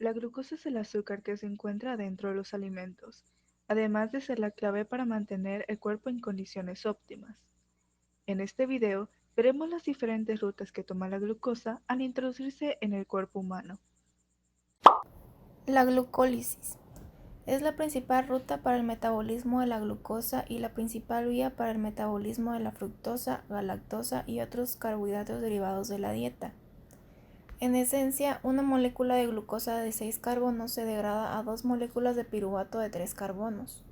La glucosa es el azúcar que se encuentra dentro de los alimentos, además de ser la clave para mantener el cuerpo en condiciones óptimas. En este video veremos las diferentes rutas que toma la glucosa al introducirse en el cuerpo humano. La glucólisis es la principal ruta para el metabolismo de la glucosa y la principal vía para el metabolismo de la fructosa, galactosa y otros carbohidratos derivados de la dieta. En esencia, una molécula de glucosa de 6 carbonos se degrada a 2 moléculas de piruvato de 3 carbonos.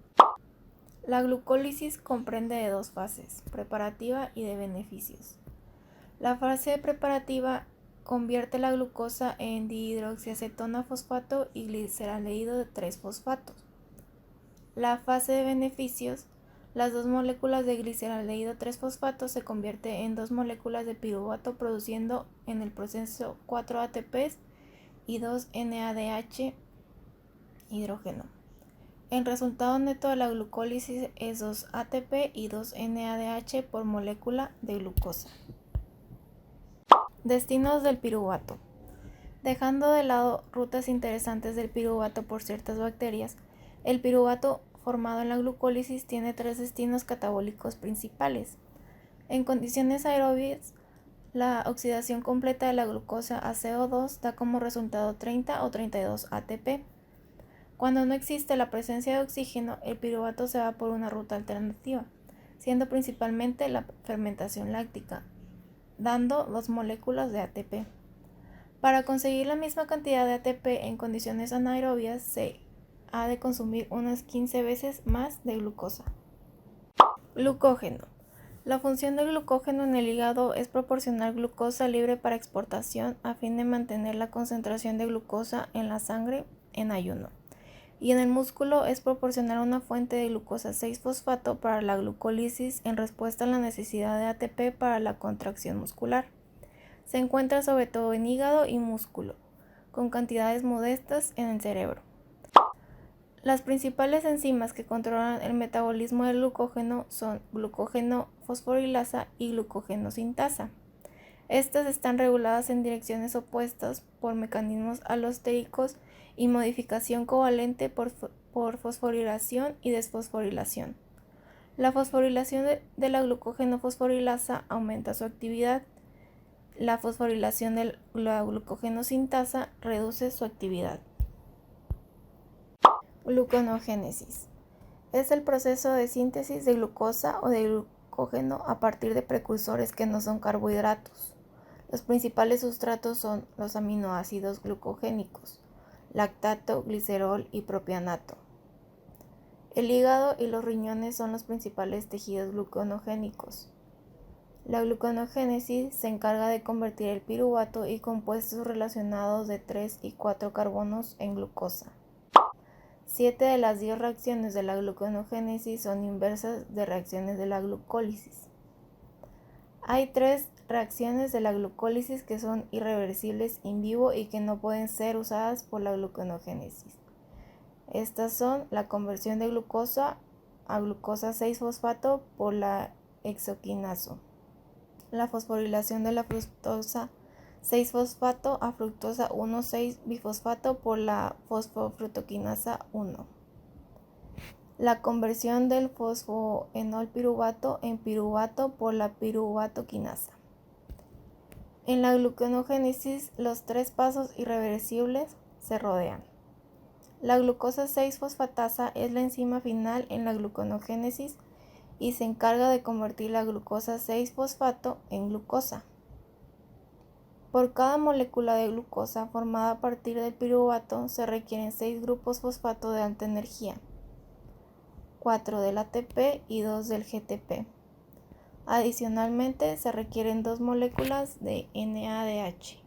La glucólisis comprende de dos fases, preparativa y de beneficios. La fase preparativa convierte la glucosa en dihidroxiacetona fosfato y gliceraldehído de 3-fosfatos. La fase de beneficios, las dos moléculas de gliceraldehído 3-fosfato se convierten en dos moléculas de piruvato produciendo en el proceso 4 ATPs y 2 NADH hidrógeno. El resultado neto de la glucólisis es 2 ATP y 2 NADH por molécula de glucosa. Destinos del piruvato. Dejando de lado rutas interesantes del piruvato por ciertas bacterias, el piruvato formado en la glucólisis tiene tres destinos catabólicos principales. En condiciones aerobias, la oxidación completa de la glucosa a CO2 da como resultado 30 o 32 ATP. Cuando no existe la presencia de oxígeno, el piruvato se va por una ruta alternativa, siendo principalmente la fermentación láctica, dando 2 moléculas de ATP. Para conseguir la misma cantidad de ATP en condiciones anaerobias se ha de consumir unas 15 veces más de glucosa. Glucógeno. La función del glucógeno en el hígado es proporcionar glucosa libre para exportación a fin de mantener la concentración de glucosa en la sangre en ayuno. Y en el músculo es proporcionar una fuente de glucosa 6-fosfato para la glucólisis en respuesta a la necesidad de ATP para la contracción muscular. Se encuentra sobre todo en hígado y músculo, con cantidades modestas en el cerebro. Las principales enzimas que controlan el metabolismo del glucógeno son glucógeno fosforilasa y glucógeno sintasa. Estas están reguladas en direcciones opuestas por mecanismos alostéricos y modificación covalente por fosforilación y desfosforilación. La fosforilación de la glucógeno fosforilasa aumenta su actividad. La fosforilación de la glucógeno sintasa reduce su actividad. Gluconogénesis. Es el proceso de síntesis de glucosa o de glucógeno a partir de precursores que no son carbohidratos. Los principales sustratos son los aminoácidos glucogénicos, lactato, glicerol y propianato. El hígado y los riñones son los principales tejidos gluconogénicos. La gluconogénesis se encarga de convertir el piruvato y compuestos relacionados de 3 y 4 carbonos en glucosa. 7 de las 10 reacciones de la gluconogénesis son inversas de reacciones de la glucólisis. Hay 3 reacciones de la glucólisis que son irreversibles in vivo y que no pueden ser usadas por la gluconogénesis. Estas son la conversión de glucosa a glucosa 6-fosfato por la hexoquinazo, la fosforilación de la fructosa 6-fosfato a fructosa 1,6-bifosfato por la fosfofructoquinasa 1. La conversión del fosfoenolpiruvato en piruvato por la piruvatoquinasa. En la gluconogénesis, los 3 pasos irreversibles se rodean. La glucosa 6-fosfatasa es la enzima final en la gluconogénesis y se encarga de convertir la glucosa 6-fosfato en glucosa. Por cada molécula de glucosa formada a partir del piruvato se requieren 6 grupos fosfato de alta energía, 4 del ATP y 2 del GTP. Adicionalmente se requieren 2 moléculas de NADH.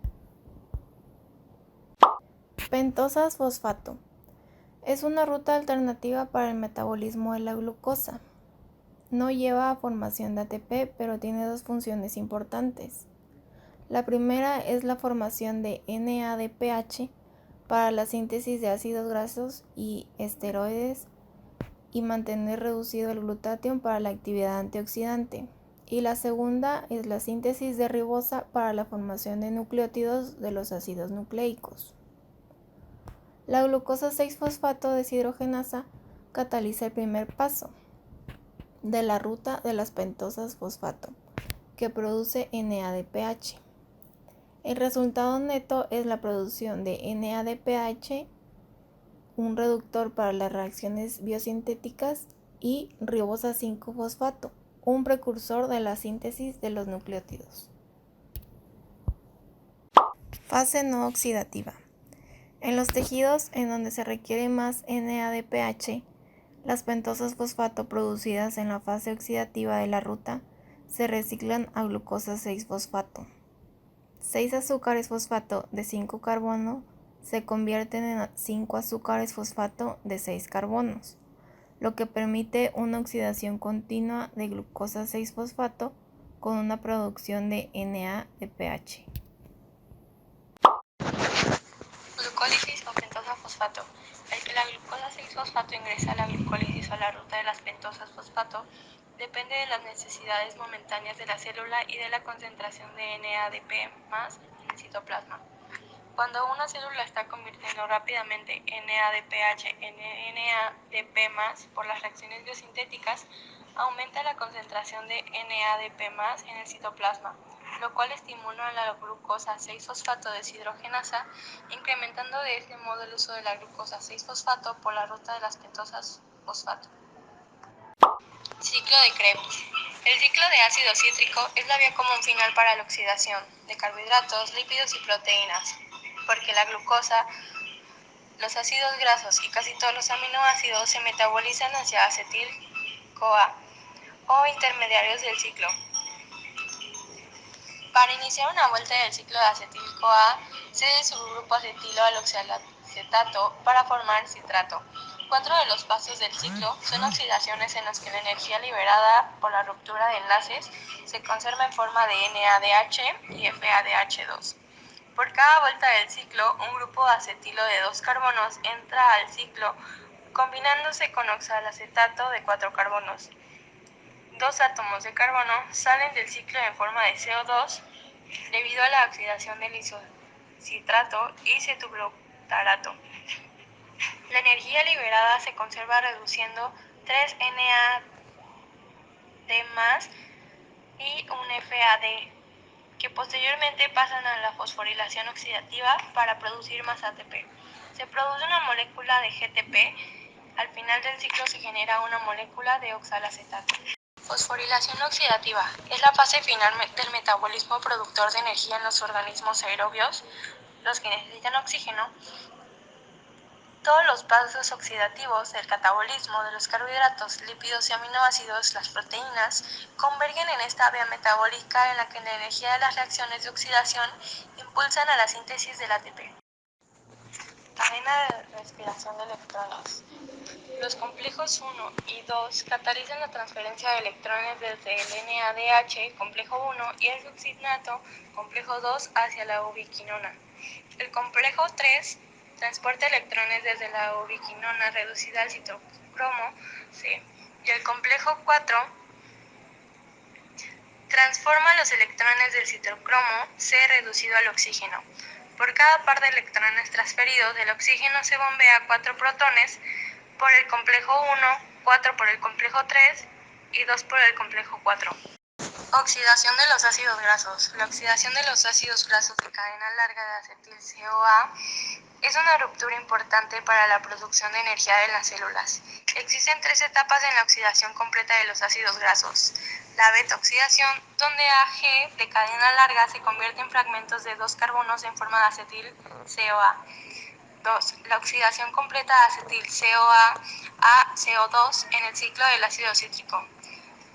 Pentosas fosfato. Es una ruta alternativa para el metabolismo de la glucosa. No lleva a formación de ATP, pero tiene dos funciones importantes. La primera es la formación de NADPH para la síntesis de ácidos grasos y esteroides y mantener reducido el glutatión para la actividad antioxidante. Y la segunda es la síntesis de ribosa para la formación de nucleótidos de los ácidos nucleicos. La glucosa 6-fosfato deshidrogenasa cataliza el primer paso de la ruta de las pentosas fosfato, que produce NADPH. El resultado neto es la producción de NADPH, un reductor para las reacciones biosintéticas, y ribosa 5-fosfato, un precursor de la síntesis de los nucleótidos. Fase no oxidativa. En los tejidos en donde se requiere más NADPH, las pentosas fosfato producidas en la fase oxidativa de la ruta se reciclan a glucosa 6-fosfato. 6 azúcares fosfato de 5 carbono se convierten en 5 azúcares fosfato de 6 carbonos, lo que permite una oxidación continua de glucosa 6-fosfato con una producción de NADPH. Glucólisis o pentosa fosfato. El que la glucosa 6-fosfato ingresa a la glucólisis o a la ruta de las pentosas fosfato depende de las necesidades momentáneas de la célula y de la concentración de NADP+ en el citoplasma. Cuando una célula está convirtiendo rápidamente NADPH en NADP+ por las reacciones biosintéticas, aumenta la concentración de NADP+ en el citoplasma, lo cual estimula la glucosa 6-fosfato deshidrogenasa, incrementando de este modo el uso de la glucosa 6-fosfato por la ruta de las pentosas fosfato. Ciclo de Krebs. El ciclo de ácido cítrico es la vía común final para la oxidación de carbohidratos, lípidos y proteínas, porque la glucosa, los ácidos grasos y casi todos los aminoácidos se metabolizan hacia acetil-CoA o intermediarios del ciclo. Para iniciar una vuelta del ciclo de acetil-CoA, cede su grupo acetilo al oxalacetato para formar citrato. 4 de los pasos del ciclo son oxidaciones en las que la energía liberada por la ruptura de enlaces se conserva en forma de NADH y FADH2. Por cada vuelta del ciclo, un grupo de acetilo de 2 carbonos entra al ciclo combinándose con oxalacetato de 4 carbonos. 2 átomos de carbono salen del ciclo en forma de CO2 debido a la oxidación del isocitrato y cetoglutarato. La energía liberada se conserva reduciendo 3 NAD+ y un FAD, que posteriormente pasan a la fosforilación oxidativa para producir más ATP. Se produce una molécula de GTP. Al final del ciclo se genera una molécula de oxalacetato. Fosforilación oxidativa es la fase final del metabolismo productor de energía en los organismos aerobios, los que necesitan oxígeno. Todos los pasos oxidativos del catabolismo de los carbohidratos, lípidos y aminoácidos, las proteínas, convergen en esta vía metabólica en la que la energía de las reacciones de oxidación impulsan a la síntesis del ATP. Cadena de respiración de electrones. Los complejos 1 y 2 catalizan la transferencia de electrones desde el NADH, complejo 1, y el succinato, complejo 2, hacia la ubiquinona. El complejo 3 transporta electrones desde la ubiquinona reducida al citocromo C, y el complejo 4 transforma los electrones del citocromo C reducido al oxígeno. Por cada par de electrones transferidos, el oxígeno se bombea 4 protones por el complejo 1, 4 por el complejo 3 y 2 por el complejo 4. Oxidación de los ácidos grasos. La oxidación de los ácidos grasos de cadena larga de acetil-CoA es una ruptura importante para la producción de energía en las células. Existen 3 etapas en la oxidación completa de los ácidos grasos. La beta-oxidación, donde AG de cadena larga se convierte en fragmentos de 2 carbonos en forma de acetil-CoA. 2. La oxidación completa de acetil-CoA a CO2 en el ciclo del ácido cítrico.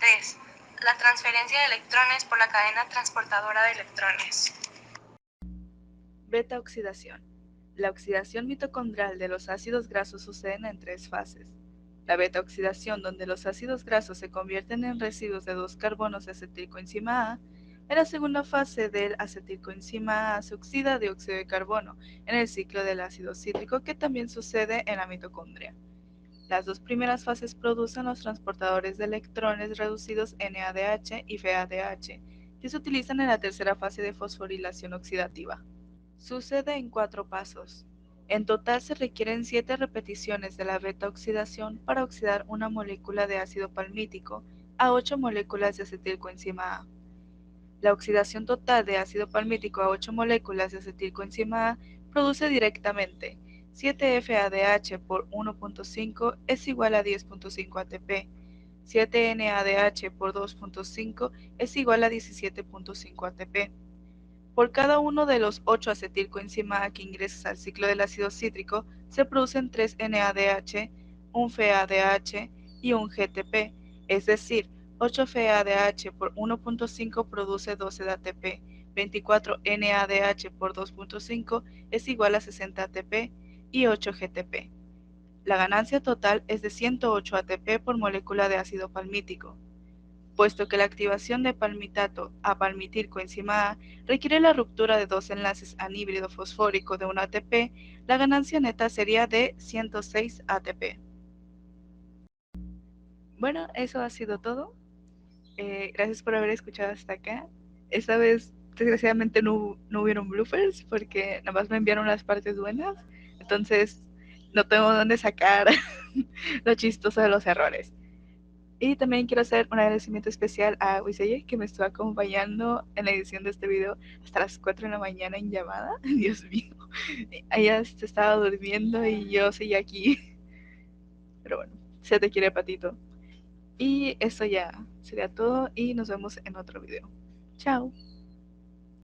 3. La transferencia de electrones por la cadena transportadora de electrones. Beta-oxidación. La oxidación mitocondrial de los ácidos grasos sucede en 3 fases. La beta-oxidación, donde los ácidos grasos se convierten en residuos de 2 carbonos de acetilcoenzima A. En la segunda fase del acetilcoenzima A se oxida dióxido de carbono en el ciclo del ácido cítrico, que también sucede en la mitocondria. Las 2 primeras fases producen los transportadores de electrones reducidos NADH y FADH, que se utilizan en la tercera fase de fosforilación oxidativa. Sucede en 4 pasos. En total se requieren 7 repeticiones de la beta-oxidación para oxidar una molécula de ácido palmítico a 8 moléculas de acetilcoenzima A. La oxidación total de ácido palmítico a 8 moléculas de acetilcoenzima A produce directamente 7FADH por 1.5 es igual a 10.5 ATP, 7NADH por 2.5 es igual a 17.5 ATP. Por cada uno de los 8 acetilcoenzima A que ingresas al ciclo del ácido cítrico, se producen 3 NADH, un FADH y un GTP, es decir, 8 FADH por 1.5 produce 12 de ATP, 24 NADH por 2.5 es igual a 60 ATP y 8 GTP. La ganancia total es de 108 ATP por molécula de ácido palmítico. Puesto que la activación de palmitato a palmitilcoenzima A requiere la ruptura de dos enlaces anhídrido fosfórico de un ATP, la ganancia neta sería de 106 ATP. Bueno, eso ha sido todo. Gracias por haber escuchado hasta acá. Esta vez, desgraciadamente, no hubieron bloopers porque nada más me enviaron las partes buenas. Entonces, no tengo dónde sacar lo chistoso de los errores. Y también quiero hacer un agradecimiento especial a Wiseye, que me estuvo acompañando en la edición de este video hasta las 4 de la mañana en llamada. Dios mío, ella se estaba durmiendo y yo seguía aquí. Pero bueno, se te quiere, patito. Y eso ya sería todo y nos vemos en otro video. Chao.